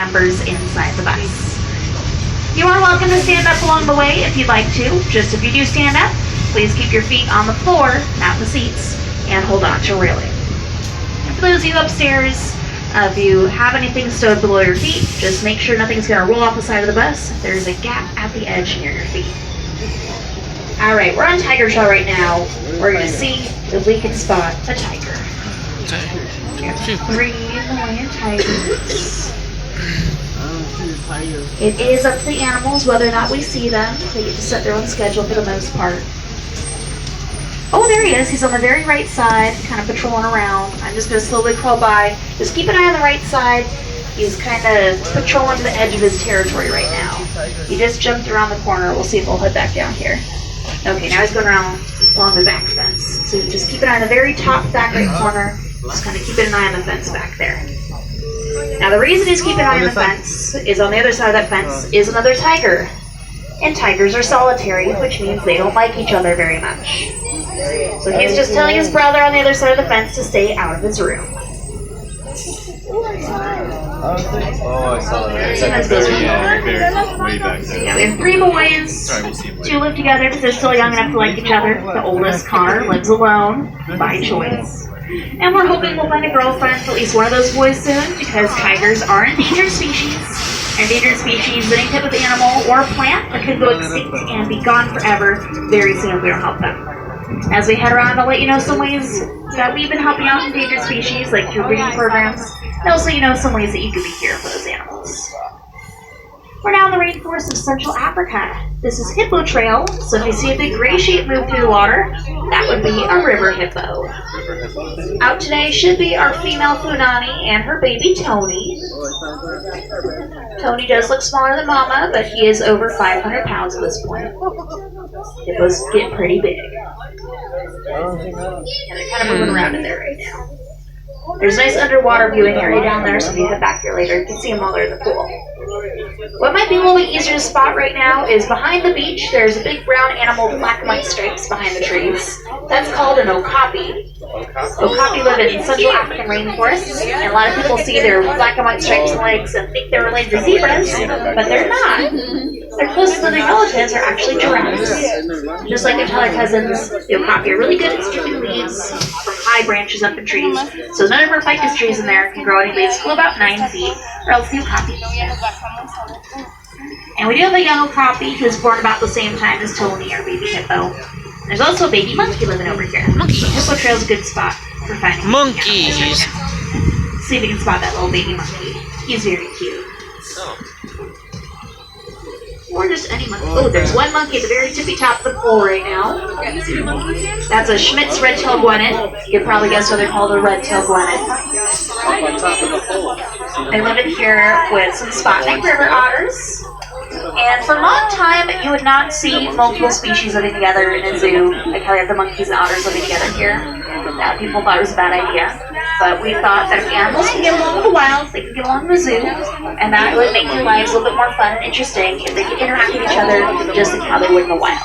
members inside the bus. You are welcome to stand up along the way if you'd like to. Just if you do stand up, please keep your feet on the floor, not the seats, and hold on to a railing. And for those of you upstairs, if you have anything stowed below your feet, just make sure nothing's going to roll off the side of the bus. There's a gap at the edge near your feet. Alright, we're on Tiger Trail right now. We're going to see if we can spot a tiger. We have 3 Himalayan tigers. It is up to the animals whether or not we see them. They get to set their own schedule for the most part. Oh, there he is. He's on the very right side, kind of patrolling around. I'm just going to slowly crawl by. Just keep an eye on the right side. He's kind of patrolling the edge of his territory right now. He just jumped around the corner. We'll see if he'll head back down here. Okay, now he's going around along the back fence. So just keep an eye on the very top back right corner. Just kind of keep an eye on the fence back there. Now the reason he's keeping an eye on the fence is on the other side of that fence is another tiger. And tigers are solitary, which means they don't like each other very much. So he's just telling his brother on the other side of the fence to stay out of his room. Oh, I saw that. It's like way back there. Yeah, we have 3 boys. 2 live together because they're still young enough to like each other. The oldest, Connor, lives alone by choice. And we're hoping we'll find a girlfriend for at least one of those boys soon, because tigers are an endangered species. Endangered species is any type of animal or plant that could go extinct and be gone forever very soon if we don't help them. As we head around, I'll let you know some ways that we've been helping out endangered species, like through breeding programs, and also some ways that you could be here for those animals. We're now in the rainforest of Central Africa. This is Hippo Trail, so if you see a big gray shape move through the water, that would be a river hippo. Out today should be our female Funani and her baby Tony. Tony does look smaller than Mama, but he is over 500 pounds at this point. Hippos get pretty big. And they're kind of moving around in there right now. There's a nice underwater viewing area down there, so if you head back here later, you can see them while they're in the pool. What might be a little bit easier to spot right now is behind the beach, there's a big brown animal with black and white stripes behind the trees. That's called an okapi. Okapi live in Central African rainforests, and a lot of people see their black and white stripes and legs and think they're related to zebras, but they're not. Their closest living relatives are actually giraffes. Just like their taller cousins, the okapi are really good at stripping leaves from high branches up in trees, so none of our ficus trees in there can grow any leaves till about 9 feet, or else the okapi can. And we do have a young okapi who's born about the same time as Tony, our baby hippo. There's also a baby monkey living over here. So Hippo Trail's a good spot for finding monkeys. See if we can spot that little baby monkey. He's very cute. Or just any monkey. Oh, there's one monkey at the very tippy top of the pole right now. That's a Schmidt's red-tailed guanet. You could probably guess why they're called a red-tailed guanet. They live in here with some spot-neck river otters. And for a long time, you would not see multiple species living together in a zoo, like how you have the monkeys and otters living together here. That people thought it was a bad idea. But we thought that if the animals can get along with the wild, they can get along in the zoo, and that would make their lives a little bit more fun and interesting if they could interact with each other just like how they would in the wild.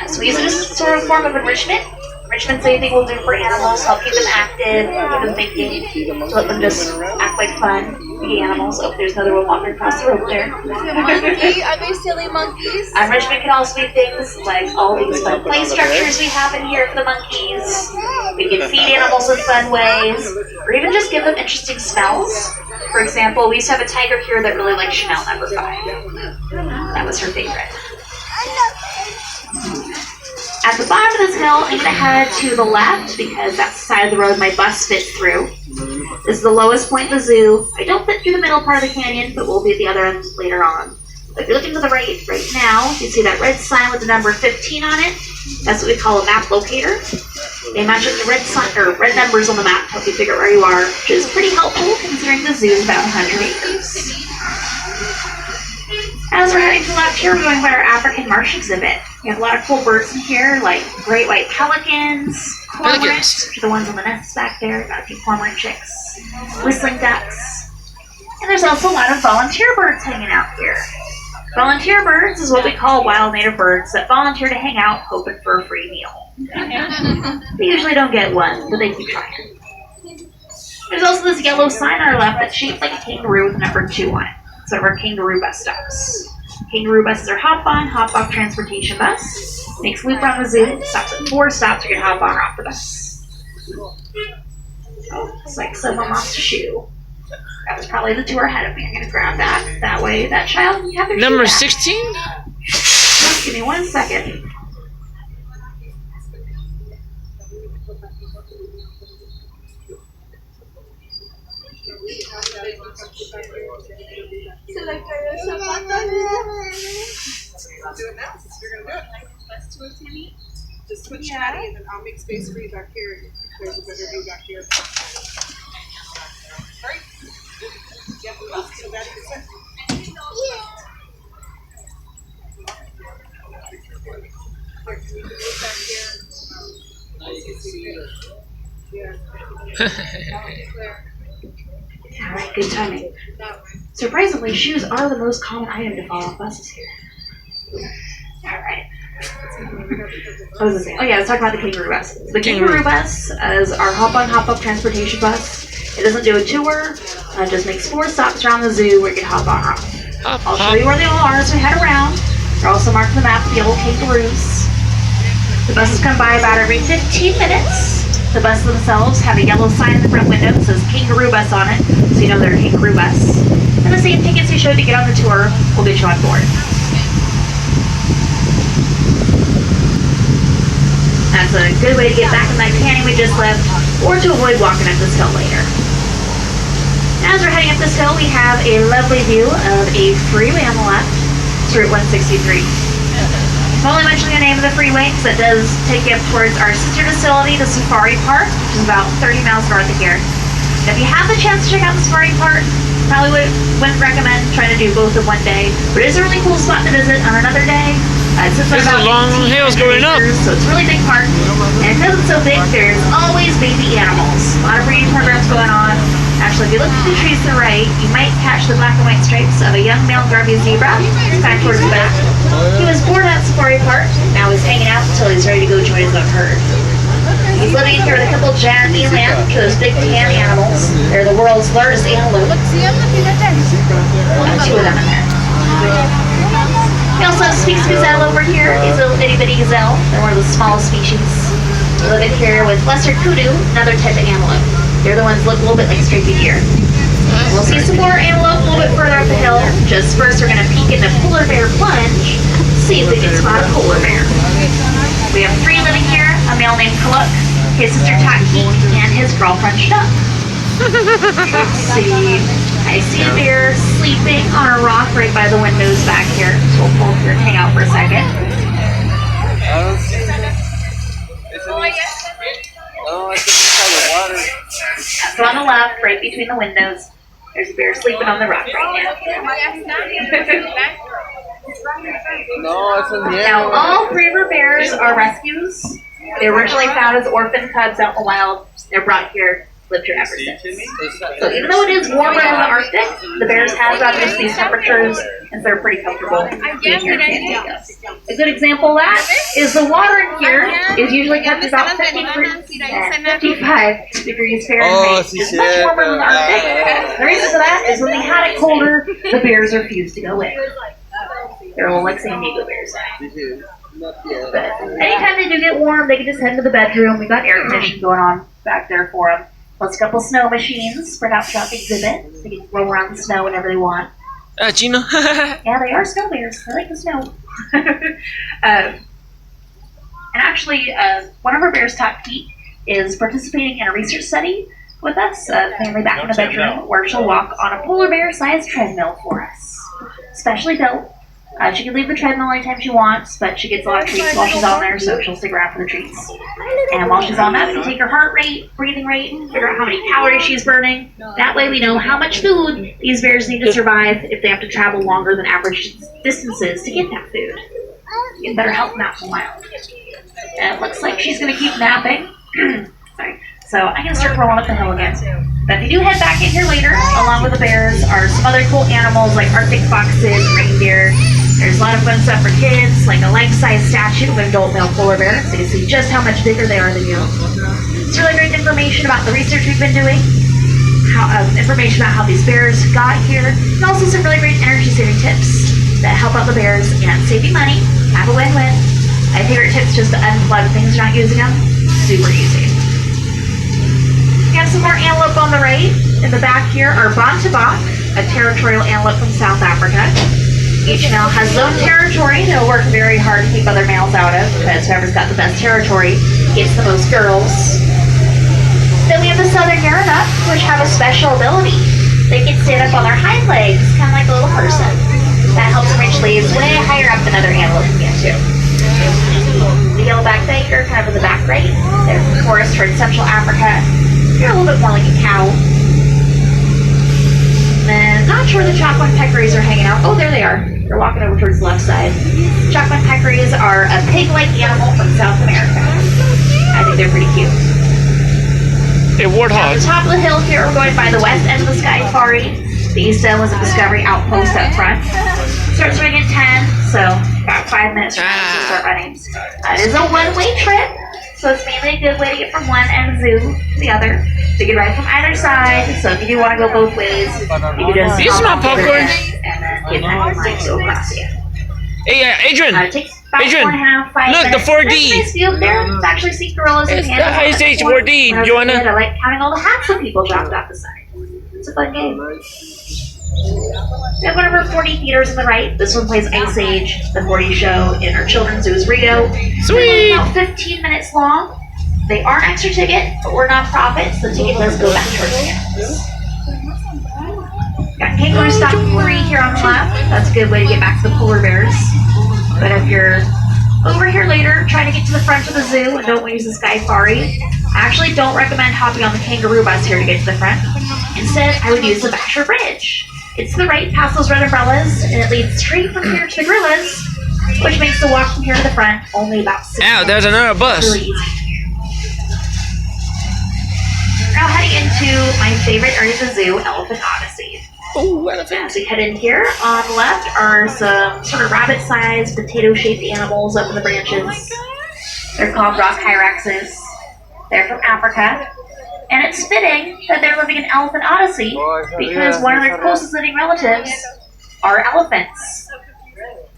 So we use it as a sort of form of enrichment. Enrichment's anything we'll do for animals, help keep them active, keep them thinking, let them just act like fun, be animals. Oh, there's another one walking across the road there. Monkey? Are they silly monkeys? Enrichment can also be things like all these fun play structures we have in here for the monkeys. We can feed animals in fun ways, or even just give them interesting smells. For example, we used to have a tiger here that really liked Chanel No. 5. That was her favorite. At the bottom of this hill, I'm going to head to the left because that's the side of the road my bus fits through. This is the lowest point in the zoo. I don't fit through the middle part of the canyon, but we'll be at the other end later on. If you're looking to the right now, you see that red sign with the number 15 on it. That's what we call a map locator. They match up the red sign or red numbers on the map to help you figure out where you are, which is pretty helpful considering the zoo is about 100 acres. As we're heading to the left here, we're going by our African marsh exhibit. We have a lot of cool birds in here, like great white pelicans, cormorants, which are the ones on the nests back there. Got a few cormorant chicks, whistling ducks, and there's also a lot of volunteer birds hanging out here. Volunteer birds is what we call wild native birds that volunteer to hang out hoping for a free meal. They usually don't get one, but they keep trying. There's also this yellow sign on our left that's shaped like a kangaroo with a number 2 on it. It's one of our kangaroo bus stops. Kangaroo buses are hop off transportation bus. Makes loop around the zoo, stops at 4 stops, you can hop on or off the bus. Oh, it's like someone lost a shoe. That was probably the tour ahead of me. I'm gonna grab that. That way that child can have their Number shoe back. 16? Just give me 1 second. Do it now since you're gonna do it. Just switch Maddie and then I'll make space for you back here. There's a better view back here. Alright. Yep, so Maddie can sit. Here, can you move back here? Alright, good timing. Surprisingly, shoes are the most common item to fall off buses here. Alright. What was I saying? Oh yeah, I was talking about the kangaroo bus. So the kangaroo bus is our hop off transportation bus. It doesn't do a tour, it just makes 4 stops around the zoo where you can hop on or off. I'll show you where they all are as we head around. They're also marked on the map with yellow kangaroos. The buses come by about every 15 minutes. The buses themselves have a yellow sign in the front window that says kangaroo bus on it, so you know they're a kangaroo bus. And the same tickets we showed to get on the tour will get you on board. That's a good way to get back in that canyon we just left, or to avoid walking up this hill later. Now as we're heading up this hill, we have a lovely view of a freeway on the left. It's Route 163. I'm only mentioning the name of the freeway because it does take you up towards our sister facility, the Safari Park, which is about 30 miles north of here. And if you have the chance to check out the Safari Park, probably wouldn't recommend trying to do both in one day, but it is a really cool spot to visit on another day. It's There's a long hills going up. So it's a really big park, and because it's so big, there's always baby animals. A lot of breeding programs going on. Actually, if you look at the trees to the right, you might catch the black and white stripes of a young male Garvey zebra. He's back towards the back. He was born at Safari Park. Now he's hanging out until he's ready to go join his own herd. He's living in here with a couple of Japanese eland, those big tan animals. They're the world's largest antelope. Only 2 of them in there. We also have Sphinx gazelle over here. These little itty bitty gazelle. They're one of the smallest species. We live in here with lesser kudu, another type of antelope. They're the ones that look a little bit like striped deer. We'll see some more antelope a little bit further up the hill. Just first, we're going to peek in the polar bear plunge, see if we can spot a polar bear. We have 3 living here, a male named Kaluk, his sister Takik, and his girlfriend Shnuck. Let's see. I see a bear sleeping on a rock right by the windows back here. So we'll pull here and hang out for a second. So on the left, right between the windows, there's a bear sleeping on the rock right now. Now, all 3 of our bears are rescues. They were originally found as orphan cubs out in the wild. They're brought here, lived here ever since. So even though it is warmer in the Arctic, the bears have gotten used to these temperatures, and they're pretty comfortable being here in San Diego. A good example of that is the water in here is usually kept about 55 degrees Fahrenheit. It's much warmer than the Arctic. The reason for that is when they had it colder, the bears refused to go in. They're a little like San Diego bears. But anytime they do get warm, they can just head into the bedroom. We've got air conditioning going on back there for them. Plus a couple snow machines spread out throughout the exhibit. So they can roll around the snow whenever they want. Gino. Yeah, they are snow bears. They like the snow. And actually, one of our bears, Takik, is participating in a research study with us, mainly back in the bedroom, where she'll walk on a polar bear-sized treadmill for us. Specially built. She can leave the treadmill anytime she wants, but she gets a lot of treats while she's on there, so she'll stick around for the treats. And while she's on that, we can take her heart rate, breathing rate, figure out how many calories she's burning. That way we know how much food these bears need to survive if they have to travel longer than average distances to get that food. Get better health naps in the wild. And it looks like she's going to keep napping. Sorry. So I can start rolling up the hill again. But if you do head back in here later, along with the bears, are some other cool animals like Arctic foxes, reindeer. There's a lot of fun stuff for kids, like a life-size statue of an adult male polar bear, so you can see just how much bigger they are than you. It's really great information about the research we've been doing. information about how these bears got here, and also some really great energy-saving tips that help out the bears and save you money. Have a win-win. My favorite tips just to unplug things you're not using them. Super easy. We have some more antelope on the right. In the back here are Bontebok, a territorial antelope from South Africa. Each male has his own territory they'll work very hard to keep other males out of, because whoever's got the best territory gets the most girls. Then we have the Southern Yarranup, which have a special ability. They can stand up on their hind legs, kind of like a little person. That helps them reach leaves way higher up than other antelope can get to. The yellowback tiger, kind of in the back right. They're from Taurus toward Central Africa. They're a little bit more like a cow. And not sure the Choctaw peccaries are hanging out. Oh, there they are. They're walking over towards the left side. Choctaw peccaries are a pig-like animal from South America. I think they're pretty cute. A At warthog. the top of the hill here, we're going by the west end of the Sky-Quarry. The east end was a Discovery outpost up front. Starts running at 10, so about 5 minutes from now to start running. It is a one-way trip, so it's mainly a good way to get from one end of the zoo to the other. So you can ride from either side, so if you do want to go both ways, you can just You smell hop off the popcorn? bridge and then get back in line to go across it. Hey, Adrian. It takes about Adrian, 4.5, 5 look, the minutes. 4D. There's a nice view up there. It's actually see gorillas and It's the pandas. highest stage When I 4D, was a Joanna. kid, I like counting all the hats that people dropped off the side. It's a fun game. We have one of our 40 theaters on the right. This one plays Ice Age, the 40 show in our children's zoo is Rio. Sweet. They're about 15 minutes long. They are an extra ticket, but we're nonprofit, so the ticket does go back towards the animals. Got Kangaroo Stop 3 here on the left. That's a good way to get back to the polar bears. But if you're over here later, trying to get to the front of the zoo and don't want to use the Sky-Quarry, I actually don't recommend hopping on the kangaroo bus here to get to the front. Instead, I would use the Basher Bridge. It's to the right past those red umbrellas, and it leads straight from here to the gorillas, which makes the walk from here to the front only about 6 Ow, there's minutes. another bus. Really easy. Now heading into my favorite area of the zoo, Elephant Odyssey. As we head in here, on the left are some sort of rabbit-sized, potato-shaped animals up in the branches. They're called rock hyraxes. They're from Africa. And it's fitting that they're living in Elephant Odyssey because one of their closest living relatives are elephants.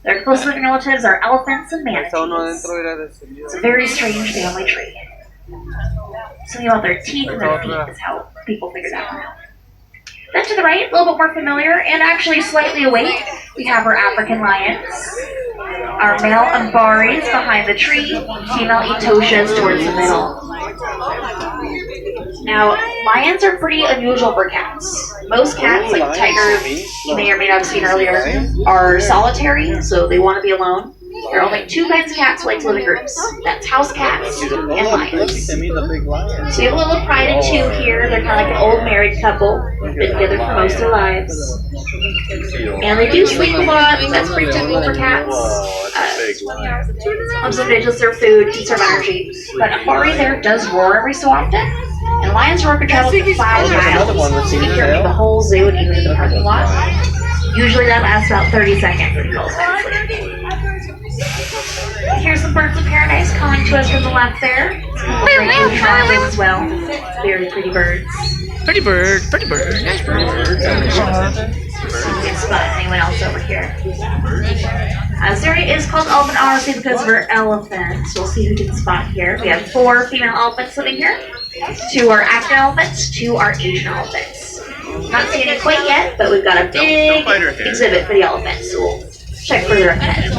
Their closest living relatives are elephants and manatees. It's a very strange family tree. Something about their teeth and their feet is how people figure that one out. Then to the right, a little bit more familiar, and actually slightly awake, we have our African lions. Our male Ambaris behind the tree, female Etoshas towards the middle. Now, lions are pretty unusual for cats. Most cats, like the tiger you may or may not have seen earlier, are solitary, so they want to be alone. There are only 2 kinds of cats who like to live in groups. That's house cats and lions. So you have a little pride in 2 here. They're kind of like an old married couple. They've been together for most of their lives. And they do sleep a lot. That's pretty typical for cats. Sometimes they just serve food, conserve energy. But a Mari there does roar every so often. And lions roar can travel for 5 miles. You can hear me the whole zoo and even in the parking lot. Usually that lasts about 30 seconds and goes back to sleep. Here's some birds of paradise calling to us from the left there. As well. Very pretty birds. Pretty bird, nice bird. Good spot. Anyone else over here? This area is called Elephant Odyssey because of our elephants. We'll see who can spot here. We have 4 female elephants living here. 2 are African elephants, 2 are Asian elephants. Not seeing it quite yet, but we've got a big exhibit for the elephants, so we'll check further ahead.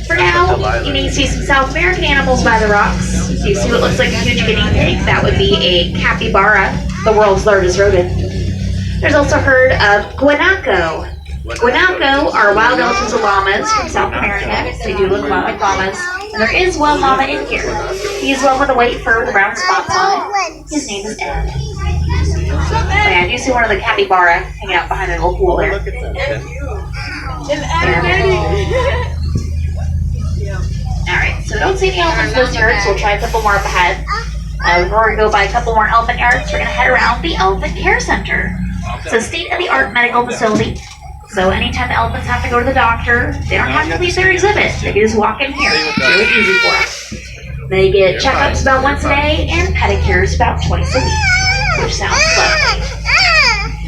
For now, you may see some South American animals by the rocks. You see what looks like a huge guinea pig? That would be a capybara, the world's largest rodent. There's also a herd of guanaco. Guanaco are wild relatives of llamas from South America. They do look a lot like llamas. And there is one llama in here. He's one with a white fur with brown spots on it. His name is Ed. Oh yeah, you see one of the capybara hanging out behind a little pool there. Alright, so don't see any elephants this yard, so we'll try a couple more up ahead. Before we go by a couple more elephant yards, we're going to head around the Elephant Care Center. It's a state-of-the-art medical facility. So anytime the elephants have to go to the doctor, they don't have to leave their exhibit. They can just walk in here. It's really easy for them. They get checkups about once a day and pedicures about twice a week, which sounds lovely.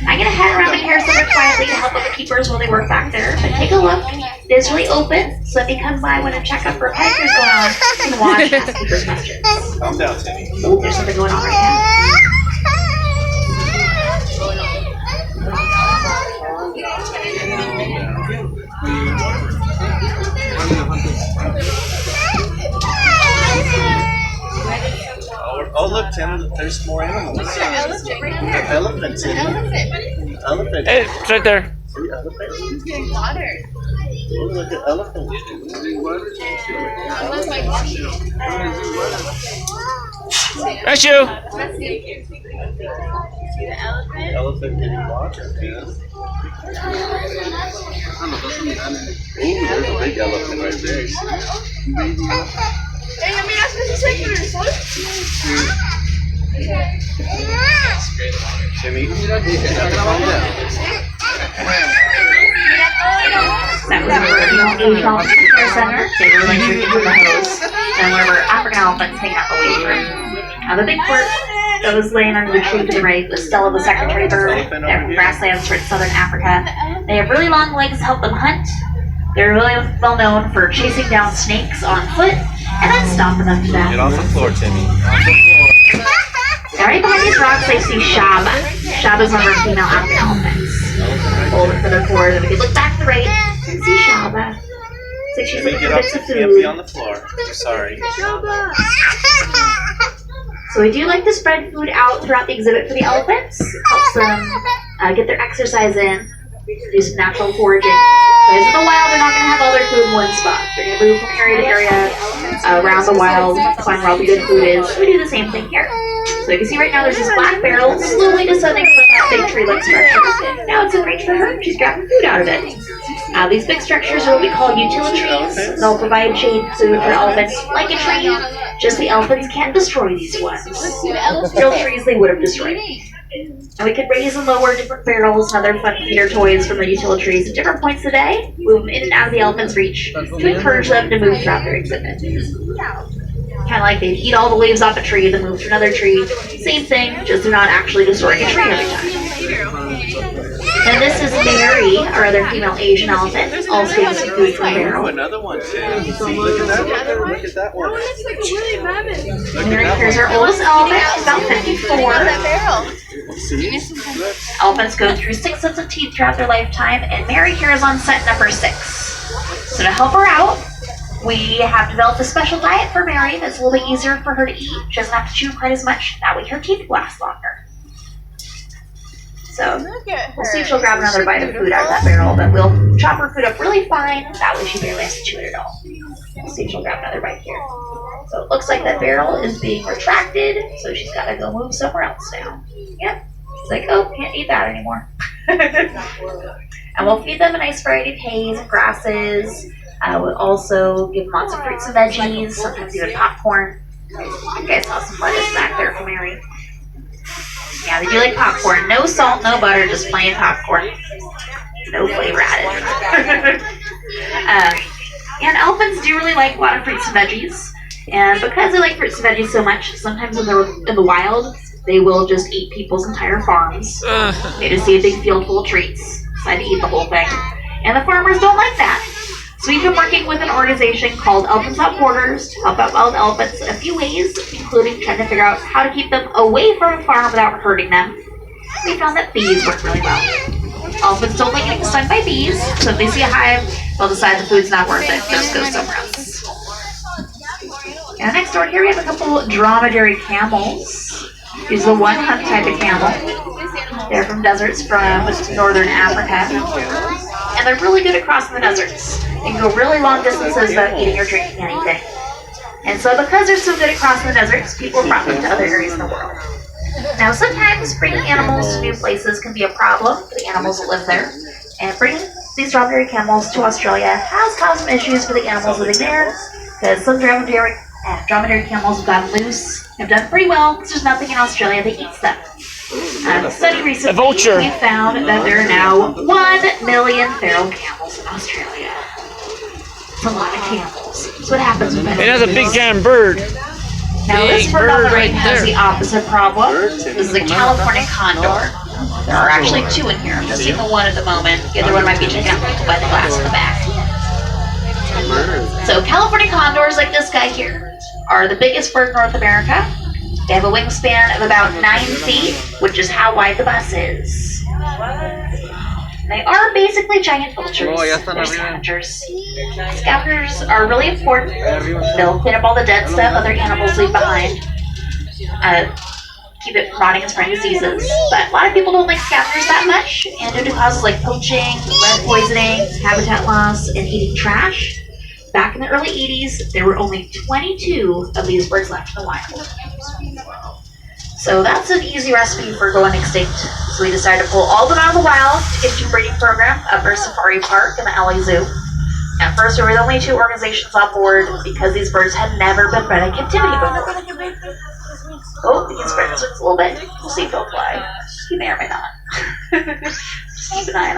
I'm gonna head around the care center quietly to help with the keepers while they work back there. But take a look. It is really open, so if you come by when a checkup or pedicure's going on, you can watch and ask keepers questions. Calm down, Timmy. Oh, there's something going on right now. Oh, look, Tim, there's more animals. Elephants. Elephant. Hey, it's right there. See, elephant. He's getting water. Oh, look at elephant. That's you. Elephant getting water, yeah. Oh, there's a big elephant right there. Hey, I mean, that's what you said for Timmy, calm down. That was our Asian elephant care center. They were like drinking from the hose. And wherever African elephants hang out the waiting room. Now the big court that was laying under the tree to the right was Stella the secretary bird. They're from grasslands towards southern Africa. They have really long legs to help them hunt. They're really well known for chasing down snakes on foot and then stomping them to Get death. off the floor, Timmy. Off the floor. Now right behind these rocks I see Shaba. Shaba's one of our female African elephants. Hold it for the cord, and if you look back to the right, you can see Shaba. It's like she's Timmy, looking get for off bits the of floor. Can't be on food. the floor. I'm sorry. So we do like to spread food out throughout the exhibit for the elephants. Helps them get their exercise in, do some natural foraging. Because in the wild, they're not going to have all their food in one spot. They're going to move from area to area around the wild, find where all the good food is. We do the same thing here. So you can see right now there's this black barrel slowly descending from that big tree-like structure. Now it's in reach for her. She's grabbing food out of it. These big structures are what we call utilitarians. They'll provide shade and food for elephants like a tree. Just the elephants can't destroy these ones. Real trees they would have destroyed. And we can raise and lower different barrels and other fun feeder toys from the utilitarians at different points of the day, move them in and out of the elephant's reach to encourage them to move throughout their exhibit. Kind of like they'd eat all the leaves off a tree, then move to another tree. Same thing, just they're not actually destroying a tree every time. And this is Mary, our other female Asian elephant, also getting some food from the Oh, barrel. another one, Tim. Look at that one. Look at that one. It's like a woolly mammoth. Mary here's our oldest elephant, she's about 54. See? Look. Elephants go through 6 sets of teeth throughout their lifetime, and Mary here is on set number 6. So to help her out, we have developed a special diet for Mary that's a little bit easier for her to eat. She doesn't have to chew quite as much. That way her teeth last longer. So we'll see if she'll grab another bite of food out of that barrel, but we'll chop her food up really fine. That way she barely has to chew it at all. We'll see if she'll grab another bite here. So it looks like that barrel is being retracted, so she's got to go move somewhere else now. Yep. It's like, oh, can't eat that anymore. And we'll feed them a nice variety of hays and grasses. We'll also give them lots of fruits and veggies, sometimes even popcorn. You guys saw some lettuce back there from Mary. Yeah, they do like popcorn. No salt, no butter, just plain popcorn. No flavor added. And elephants do really like a lot of fruits and veggies. And because they like fruits and veggies so much, sometimes when they're in the wild, they will just eat people's entire farms. They just see a big field full of treats, decide to eat the whole thing. And the farmers don't like that. So we've been working with an organization called Elephants Without Borders to help out wild elephants in a few ways, including trying to figure out how to keep them away from a farm without hurting them. We found that bees work really well. Elephants don't like getting stung by bees, so if they see a hive, they'll decide the food's not worth it, just go somewhere else. And next door here we have a couple dromedary camels. These are the one hunt type of camel. They're from deserts from northern Africa. And they're really good at crossing the deserts. They can go really long distances without eating or drinking anything. And so because they're so good at crossing the deserts, people have brought them to other areas in the world. Now sometimes bringing animals to new places can be a problem for the animals that live there. And bringing these dromedary camels to Australia has caused some issues for the animals living there, because some dromedary camels have gotten loose, have done pretty well, because there's nothing in Australia that eats them. A study recently A vulture. we found that there are now 1 million feral camels in Australia. It's a lot of camels. That's what happens when Hey, that's a big giant bird. Now this big bird on the bird right right has there. the opposite problem. This is a California condor. There are actually 2 in here. I'm just seeing the one at the moment. The other one might be taken out by the glass in the back. So California condors, like this guy here, are the biggest bird in North America. They have a wingspan of about 9 feet, which is how wide the bus is. They are basically giant vultures. They're scavengers. Scavengers are really important. They'll clean up all the dead stuff other animals leave behind. Keep it from rotting and spreading diseases. But a lot of people don't like scavengers that much, and due to causes like poaching, lead poisoning, habitat loss, and eating trash, back in the early 80s, there were only 22 of these birds left in the wild. So that's an easy recipe for going extinct. So we decided to pull all of them out of the wild to get into a breeding program at Bird Safari Park in the LA Zoo. At first, there were only 2 organizations on board because these birds had never been bred in captivity before. Oh, we can spread this wings a little bit. We'll see if they'll fly. He may or may not. Just keep an eye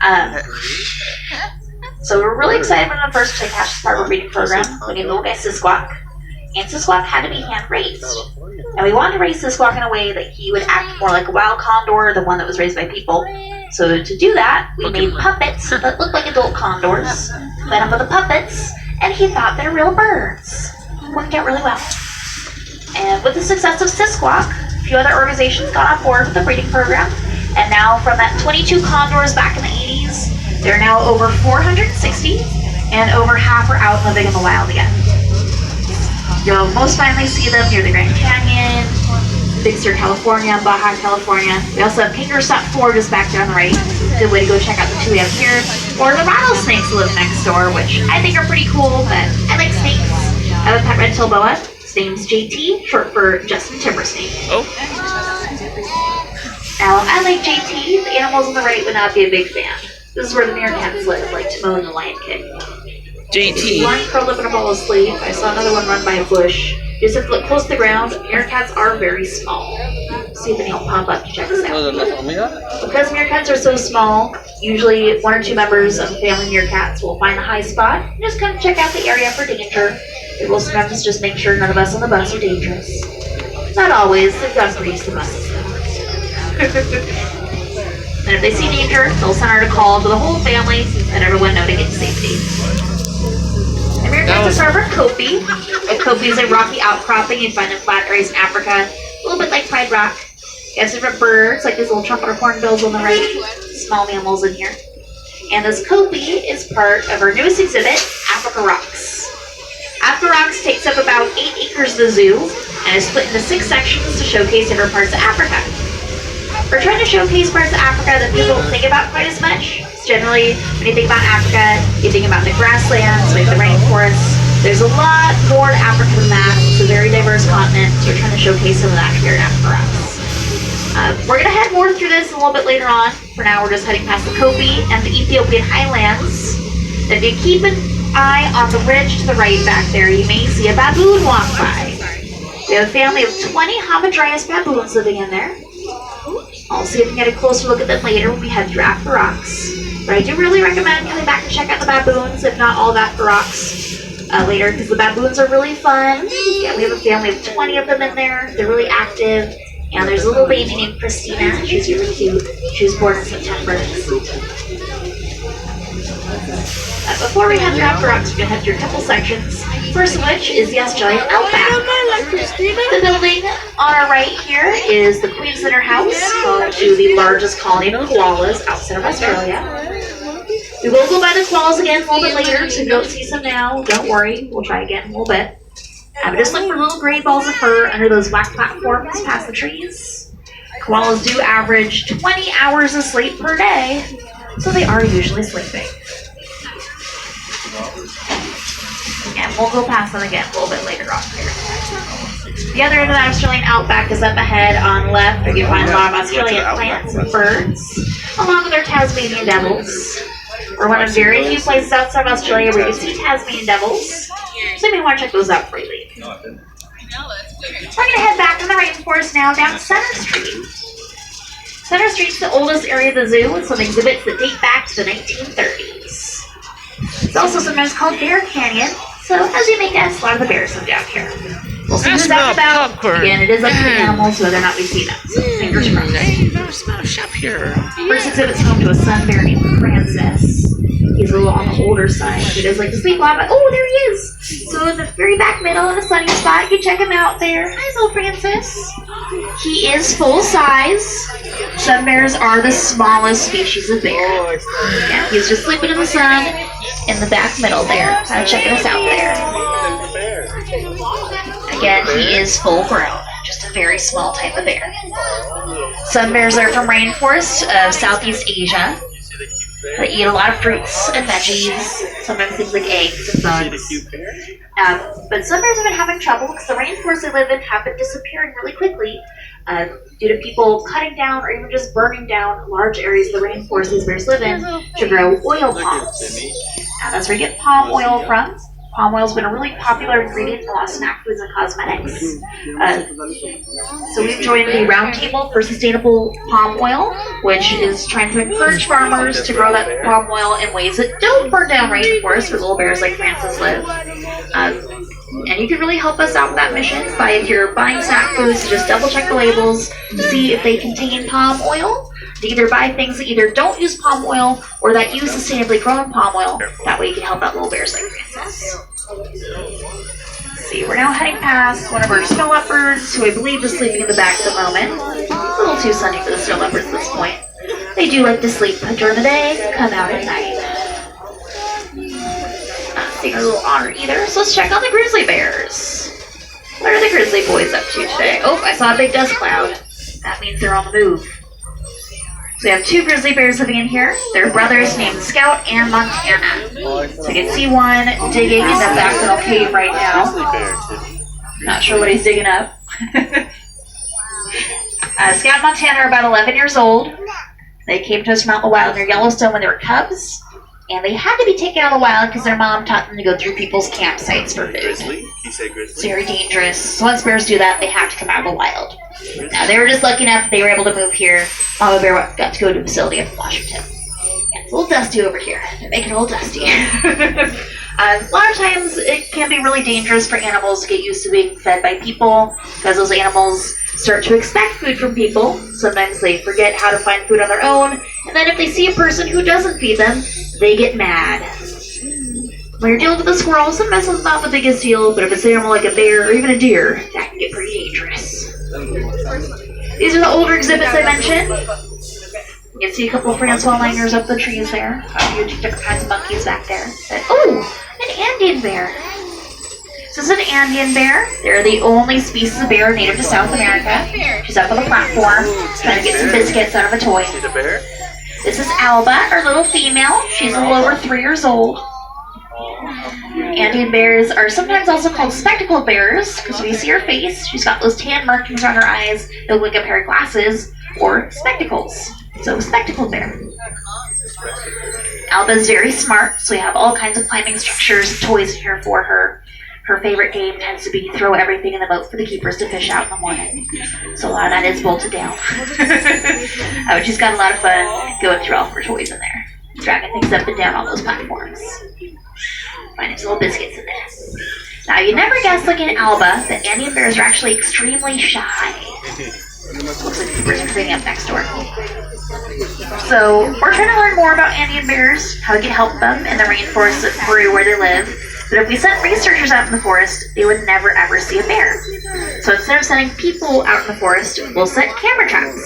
on it. So we're really excited when the first to catch part of our breeding program. We named the little guy Sisquawk. And Sisquawk had to be hand-raised. And we wanted to raise Sisquawk in a way that he would act more like a wild condor, the one that was raised by people. So to do that, we made puppets that looked like adult condors, fed him with the puppets, and he thought they're real birds. Worked out really well. And with the success of Sisquawk, a few other organizations got on board with the breeding program. And now from that 22 condors back in the 80s, there are now over 460, and over half are out living in the wild again. You'll most finally see them near the Grand Canyon, Big Sur, California, Baja, California. We also have Kangaroo Stop 4 just back down the right. Good way to go check out the 2 we have here. Or the rattlesnakes live next door, which I think are pretty cool, but I like snakes. I have a pet red-tailed boa. His name's JT, short for Justin Timbersnake. Oh. Now, I like JT. The animals on the right would not be a big fan. This is where the meerkats live, like Timon and the Lion King. JT. One curled up in a ball of sleep. I saw another one run by a bush. You just have to look close to the ground. Meerkats are very small. See if any will pop up to check us out. Because meerkats are so small, usually 1 or 2 members of the family meerkats will find a high spot and just kind of check out the area for danger. They will sometimes just make sure none of us on the bus are dangerous. Not always. They've gotten pretty used to buses. And if they see danger, they'll send out a call to the whole family and everyone know to get to safety. The meerkats are part of Kopi. A Kopi is a rocky outcropping you'd find in flat areas in Africa, a little bit like Pride Rock. You have different birds, like these little trumpeter hornbills on the right, small mammals in here. And this Kopi is part of our newest exhibit, Africa Rocks. Africa Rocks takes up about 8 acres of the zoo and is split into 6 sections to showcase different parts of Africa. We're trying to showcase parts of Africa that people don't think about quite as much. Generally, when you think about Africa, you think about the grasslands, like the rainforests. There's a lot more to Africa than that. It's a very diverse continent, so we're trying to showcase some of that here at Africa Rocks. We're going to head more through this a little bit later on. For now, we're just heading past the Kopi and the Ethiopian highlands. If you keep an eye on the ridge to the right back there, you may see a baboon walk by. We have a family of 20 Hamadryas baboons living in there. I'll see if we can get a closer look at them later when we head through Africa Rocks. But I do really recommend coming back to check out the baboons, if not all of Africa Rocks, later, because the baboons are really fun. Yeah, we have a family of 20 of them in there. They're really active. And there's a little baby named Christina. She's really cute. She was born in September. Before we head through Africa Rocks, we're going to head through a couple sections. First of which is the Australian outback. The building on our right here is the Queen's Dinner House, home to the largest colony of koalas outside of Australia. We will go by the koalas again a little bit later, so if you don't see some now, don't worry, we'll try again in a little bit. But just look for little gray balls of fur under those black platforms past the trees. Koalas do average 20 hours of sleep per day, so they are usually sleeping. And we'll go past them again a little bit later on here. The other end of that Australian outback is up ahead on the left, where you find a lot of Australian plants and birds, along with our Tasmanian devils. We're one of very few places outside of Australia where you can see Tasmanian devils, so you may want to check those out before you leave. We're going to head back in the rainforest now down Center Street. Center Street's the oldest area of the zoo with some exhibits that date back to the 1930s. It's also sometimes called Bear Canyon, so as you may guess, a lot of the bears live down here. We'll see I who's smell out and about. popcorn. Again, it is up to the animals whether or not we see them. So fingers crossed. Hey, I smell a shop here. First exhibit's home to a sun bear named Francis. He's a little on the older side. He does like to sleep a lot, but oh, there he is! So in the very back middle in a sunny spot, you can check him out there. Hi, little Francis. He is full size. Sun bears are the smallest species of bear. Yeah, he's just sleeping in the sun in the back middle there. Kind of checking us out there. Again, he is full grown. Just a very small type of bear. Sun bears are from rainforests of Southeast Asia. They eat a lot of fruits and veggies, sometimes things like eggs and bugs. But sun bears have been having trouble because the rainforests they live in have been disappearing really quickly due to people cutting down or even just burning down large areas of the rainforest these bears live in to grow oil palms. That's where you get palm oil from. Palm oil has been a really popular ingredient in a lot of snack foods and cosmetics. So we've joined the Roundtable for Sustainable Palm Oil, which is trying to encourage farmers to grow that palm oil in ways that don't burn down rainforests where little bears like Francis live. And you can really help us out with that mission by, if you're buying snack foods, to just double check the labels to see if they contain palm oil. To either buy things that either don't use palm oil or that use sustainably grown palm oil. That way you can help out little bears like Francis. Let's see, we're now heading past one of our snow leopards, who I believe is sleeping in the back at the moment. It's a little too sunny for the snow leopards at this point. They do like to sleep during the day, come out at night. Not seeing a little honor either, so let's check on the grizzly bears. What are the grizzly boys up to today? Oh, I saw a big dust cloud. That means they're on the move. So we have two grizzly bears living in here. They're brothers named Scout and Montana. So you can see one digging in the back little cave right now. Not sure what he's digging up. Scout and Montana are about 11 years old. They came to us from out in the wild near Yellowstone when they were cubs. And they had to be taken out of the wild because their mom taught them to go through people's campsites for food. It's very dangerous. So once bears do that, they have to come out of the wild. Now, they were just lucky enough that they were able to move here. Mama bear got to go to a facility in Washington. Yeah, it's a little dusty over here. They make it a little dusty. A lot of times, it can be really dangerous for animals to get used to being fed by people because those animals start to expect food from people. Sometimes they forget how to find food on their own, and then if they see a person who doesn't feed them, they get mad. When you're dealing with a squirrel, sometimes it's not the biggest deal, but if it's an animal like a bear or even a deer, that can get pretty dangerous. These are the older exhibits I mentioned. You can see a couple of Francois liners up the trees there. A few different kinds of monkeys back there. Oh, an Andean bear. This is an Andean bear. They're the only species of bear native to South America. She's up on the platform, trying to get some biscuits out of a toy. This is Alba, our little female. She's a little over 3 years old. Andean bears are sometimes also called spectacled bears because when you see her face, she's got those tan markings on her eyes that look like a pair of glasses or spectacles. So, spectacled bear. Alba's very smart, so we have all kinds of climbing structures and toys in here for her. Her favorite game tends to be throw everything in the boat for the keepers to fish out in the morning. So a lot of that is bolted down. But she's got a lot of fun going through all of her toys in there. Dragging things up and down on those platforms. Finding some little biscuits in there. Now, you never guess, looking at Alba, that Andean bears are actually extremely shy. Looks like the keepers are cleaning up next door. So, we're trying to learn more about Andean bears, how we can help them in the rainforest of Peru where they live. But if we sent researchers out in the forest, they would never ever see a bear. So instead of sending people out in the forest, we'll set camera traps.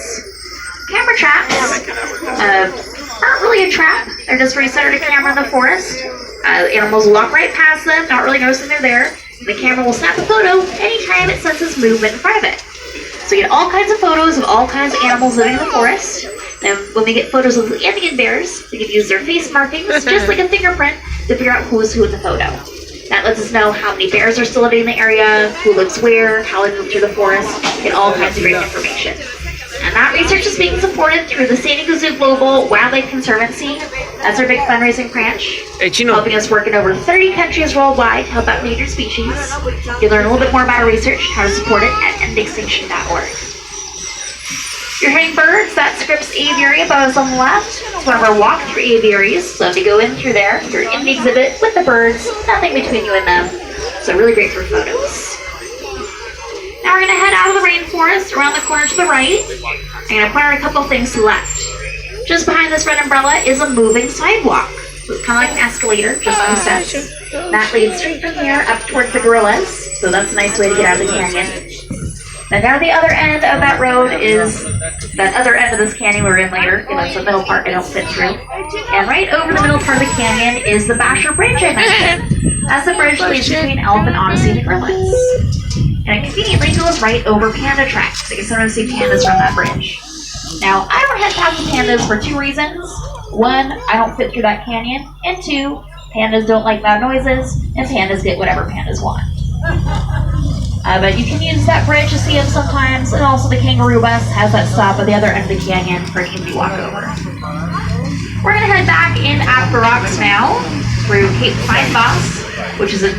Camera traps aren't really a trap. They're just where you set a camera in the forest. Animals will walk right past them, not really noticing they're there. The camera will snap a photo anytime it senses movement in front of it. So you get all kinds of photos of all kinds of animals living in the forest. And when we get photos of the Andean bears, we can use their face markings, just like a fingerprint, to figure out who's who in the photo. That lets us know how many bears are still living in the area, who lives where, how they move through the forest, get all kinds of great information. And that research is being supported through the San Diego Zoo Global Wildlife Conservancy. That's our big fundraising branch, helping us work in over 30 countries worldwide to help out endangered species. You'll learn a little bit more about our research, how to support it at endextinction.org. You're hearing birds, that Scripps Aviary above us on the left. It's one of our walk-through aviaries, so if you go in through there, you're in the exhibit with the birds, nothing between you and them. So really great for photos. Now we're gonna head out of the rainforest around the corner to the right. I'm gonna point out a couple things to the left. Just behind this red umbrella is a moving sidewalk. So it's kind of like an escalator, just no steps. That leads straight from here up towards the gorillas. So that's a nice way to get out of the canyon. And now the other end of that road is that other end of this canyon we're in later. It's the middle part I don't fit through. And right over the middle part of the canyon is the Basher Bridge I mentioned. That's the bridge that leads between Elephant Odyssey and Gremlins. And it conveniently goes right over panda tracks. So you can sometimes see pandas from that bridge. Now, I don't head past the pandas for two reasons. One, I don't fit through that canyon. And two, pandas don't like loud noises, and pandas get whatever pandas want. But you can use that bridge to see them sometimes, and also the kangaroo bus has that stop at the other end of the canyon for an easy walk over. We're going to head back in After Rocks now, through Cape Fynbos, which is an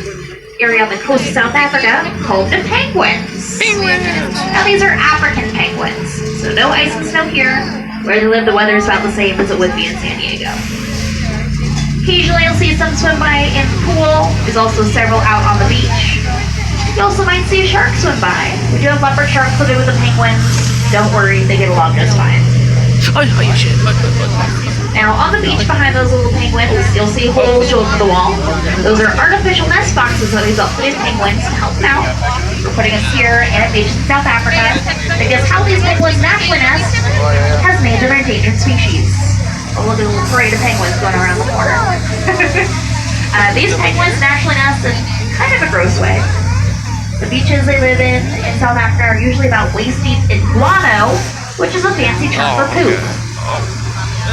area on the coast of South Africa, home to penguins. Now these are African penguins, so no ice and snow here. Where they live, the weather is about the same as it would be in San Diego. Occasionally you'll see some swim by in the pool. There's also several out on the beach. You also might see a shark swim by. We do have leopard sharks living with the penguins. Don't worry, they get along just fine. Oh, you should. Now, on the beach behind those little penguins, you'll see holes drilled into the wall. Those are artificial nest boxes that we built for these penguins to help them out. We're putting us here in a beach in South Africa because how these penguins naturally nest has made them an endangered species. Oh, look at a little parade of penguins going around the corner. These penguins naturally nest in kind of a gross way. The beaches they live in South Africa are usually about waist deep in guano, which is a fancy term for poop.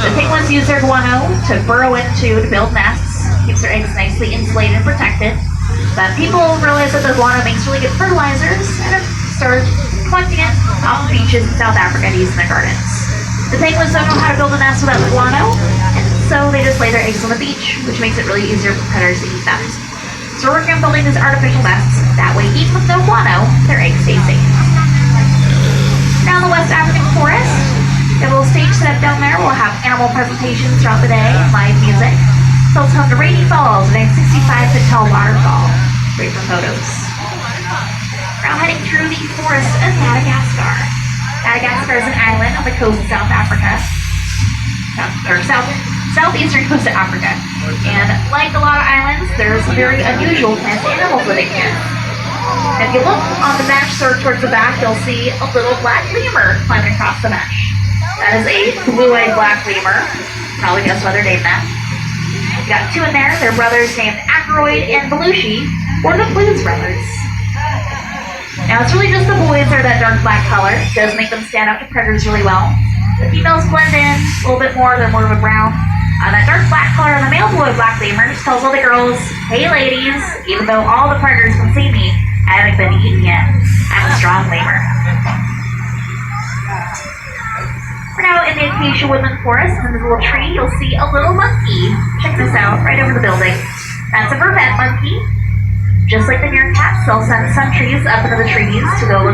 The penguins use their guano to burrow into to build nests, keeps their eggs nicely insulated and protected. But people realize that the guano makes really good fertilizers and have started collecting it off the beaches in South Africa to use in their gardens. The penguins don't know how to build a nest without the guano, and so they just lay their eggs on the beach, which makes it really easier for predators to eat them. So we're working on building these artificial nests. That way, even with no guano, their eggs stay safe. Now in the West African forest, we have a little stage set up down there. We'll have animal presentations throughout the day, live music. So it's home to Rainy Falls, a 65-foot tall waterfall. Great for photos. We're now heading through the forest of Madagascar. Madagascar is an island on the coast of South Africa. Southeastern coast of Africa. And like a lot of islands, there's some very unusual plants and animals living here. If you look on the mesh sort of towards the back, you'll see a little black lemur climbing across the mesh. That is a blue-eyed black lemur. Probably guess why they're named that. We got two in there. They're brothers named Ackroyd and Belushi, or the Blues Brothers. Now it's really just the boys that are that dark black color. It does make them stand out to predators really well. The females blend in a little bit more. They're more of a brown. That dark black color on the male blue black lemurs tells all the girls, hey ladies, even though all the predators can see me, I haven't been eaten yet. I'm a strong lemur. We're now in the Acacia Woodland Forest, and in this little tree, you'll see a little monkey. Check this out, right over the building. That's a vervet monkey. Just like the meerkats, they'll send some trees up into the trees to go look